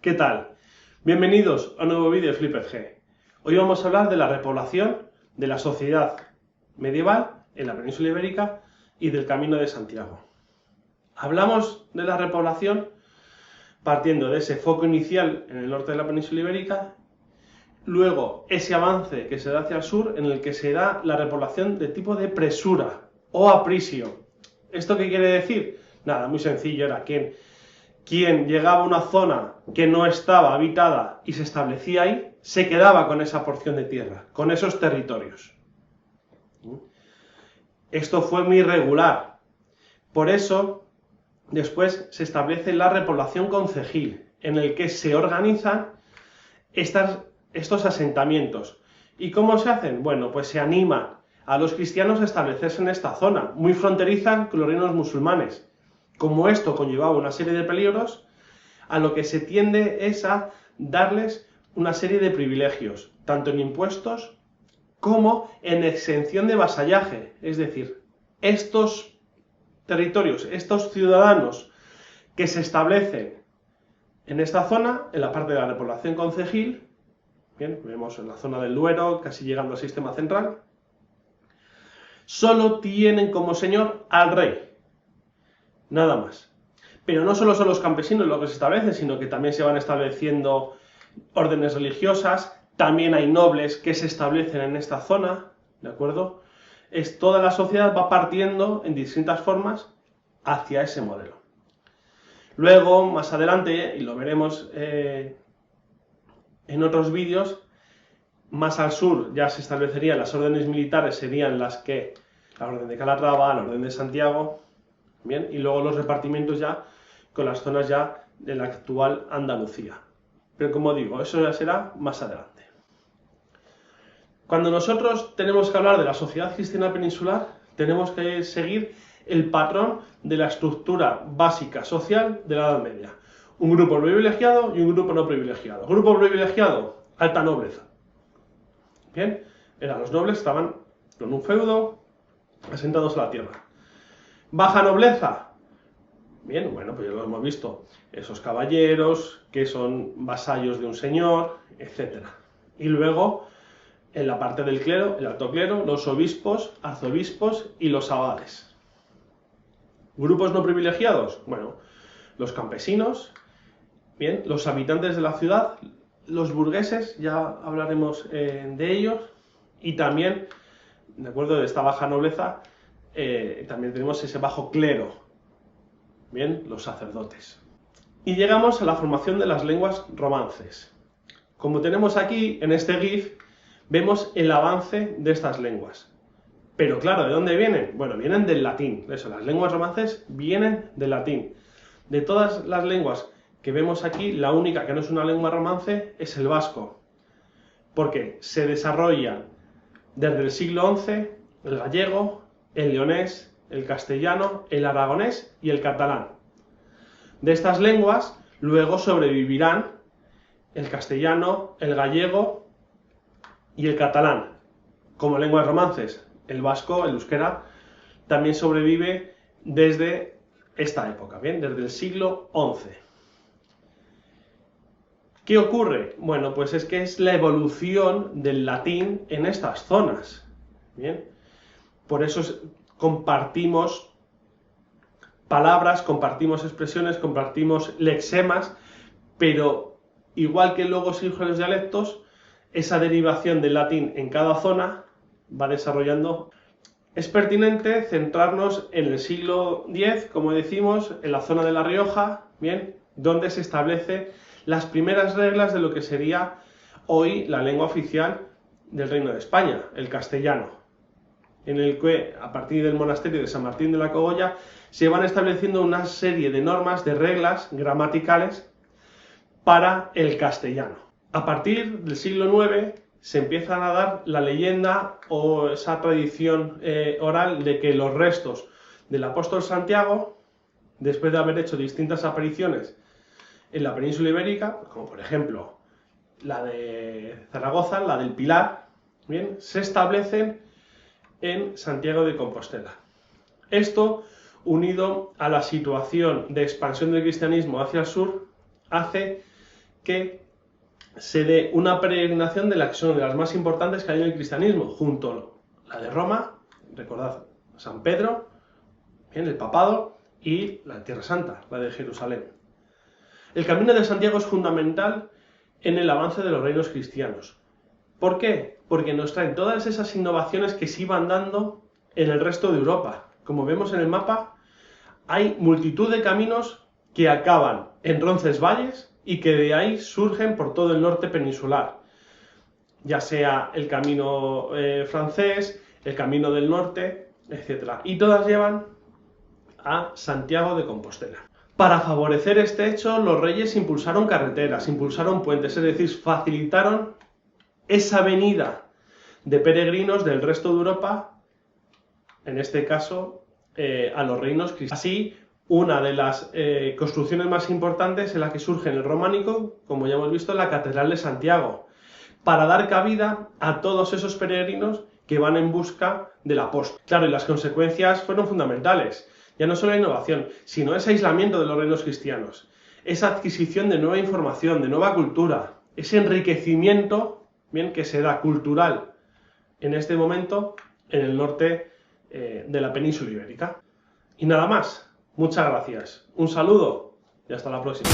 ¿Qué tal? Bienvenidos a un nuevo vídeo de FlipedG. Hoy vamos a hablar de la repoblación de la sociedad medieval en la península ibérica y del Camino de Santiago. Hablamos de la repoblación partiendo de ese foco inicial en el norte de la península ibérica, luego ese avance que se da hacia el sur en el que se da la repoblación de tipo de presura o aprisio. ¿Esto qué quiere decir? Nada, muy sencillo, era quien llegaba a una zona que no estaba habitada y se establecía ahí, se quedaba con esa porción de tierra, con esos territorios. Esto fue muy irregular. Por eso, después se establece la repoblación concejil, en el que se organizan estos asentamientos. ¿Y cómo se hacen? Bueno, pues se animan a los cristianos a establecerse en esta zona, muy fronteriza con los reinos musulmanes. Como esto conllevaba una serie de peligros, a lo que se tiende es a darles una serie de privilegios, tanto en impuestos como en exención de vasallaje. Es decir, estos territorios, estos ciudadanos que se establecen en esta zona, en la parte de la repoblación concejil, bien, vemos en la zona del Duero, casi llegando al sistema central, solo tienen como señor al rey. Nada más. Pero no solo son los campesinos los que se establecen, sino que también se van estableciendo órdenes religiosas, también hay nobles que se establecen en esta zona, ¿de acuerdo? Toda la sociedad va partiendo en distintas formas hacia ese modelo. Luego, más adelante, y lo veremos en otros vídeos, más al sur ya se establecerían las órdenes militares, serían la orden de Calatrava, la orden de Santiago, bien, y luego los repartimientos ya con las zonas ya de la actual Andalucía. Pero como digo, eso ya será más adelante. Cuando nosotros tenemos que hablar de la sociedad cristiana peninsular, tenemos que seguir el patrón de la estructura básica social de la Edad Media. Un grupo privilegiado y un grupo no privilegiado. Grupo privilegiado, alta nobleza. Bien, los nobles estaban con un feudo asentados a la tierra. Baja nobleza. Bien, bueno, pues ya lo hemos visto. Esos caballeros que son vasallos de un señor, etc. Y luego, en la parte del clero, el alto clero, los obispos, arzobispos y los abades. ¿Grupos no privilegiados? Bueno, los campesinos, bien, los habitantes de la ciudad, los burgueses, ya hablaremos de ellos, y también, de acuerdo, de esta baja nobleza, también tenemos ese bajo clero, bien, los sacerdotes. Y llegamos a la formación de las lenguas romances. Como tenemos aquí, en este GIF, vemos el avance de estas lenguas. Pero claro, ¿de dónde vienen? Bueno, vienen del latín. Eso, las lenguas romances vienen del latín. De todas las lenguas que vemos aquí, la única que no es una lengua romance es el vasco. Porque se desarrolla desde el siglo XI el gallego, el leonés, el castellano, el aragonés y el catalán. De estas lenguas luego sobrevivirán el castellano, el gallego y el catalán como lenguas romances. El vasco, el euskera, también sobrevive desde esta época, ¿bien? Desde el siglo XI. ¿Qué ocurre? Bueno, pues es que es la evolución del latín en estas zonas, ¿bien? Por eso compartimos palabras, compartimos expresiones, compartimos lexemas, pero igual que luego surgen los dialectos, esa derivación del latín en cada zona va desarrollando. Es pertinente centrarnos en el siglo X, como decimos, en la zona de La Rioja, ¿bien?, donde se establecen las primeras reglas de lo que sería hoy la lengua oficial del Reino de España, el castellano, en el que, a partir del monasterio de San Martín de la Cogolla, se van estableciendo una serie de normas, de reglas gramaticales para el castellano. A partir del siglo IX se empieza a dar la leyenda o esa tradición oral de que los restos del apóstol Santiago, después de haber hecho distintas apariciones en la península ibérica, como por ejemplo la de Zaragoza, la del Pilar, ¿bien?, se establecen en Santiago de Compostela. Esto, unido a la situación de expansión del cristianismo hacia el sur, hace que se dé una peregrinación de la que son de las más importantes que hay en el cristianismo, junto a la de Roma, recordad, San Pedro, bien, el papado, y la Tierra Santa, la de Jerusalén. El camino de Santiago es fundamental en el avance de los reinos cristianos. ¿Por qué? Porque nos traen todas esas innovaciones que se iban dando en el resto de Europa. Como vemos en el mapa, hay multitud de caminos que acaban en Roncesvalles y que de ahí surgen por todo el norte peninsular, ya sea el camino francés, el camino del norte, etc. Y todas llevan a Santiago de Compostela. Para favorecer este hecho, los reyes impulsaron carreteras, impulsaron puentes, es decir, facilitaron esa venida de peregrinos del resto de Europa, en este caso, a los reinos cristianos. Así, una de las construcciones más importantes es la que surge en el románico, como ya hemos visto, la Catedral de Santiago, para dar cabida a todos esos peregrinos que van en busca del apóstol. Claro, y las consecuencias fueron fundamentales. Ya no solo la innovación, sino ese aislamiento de los reinos cristianos, esa adquisición de nueva información, de nueva cultura, ese enriquecimiento, bien, que se da cultural en este momento en el norte de la península ibérica. Y nada más. Muchas gracias. Un saludo y hasta la próxima.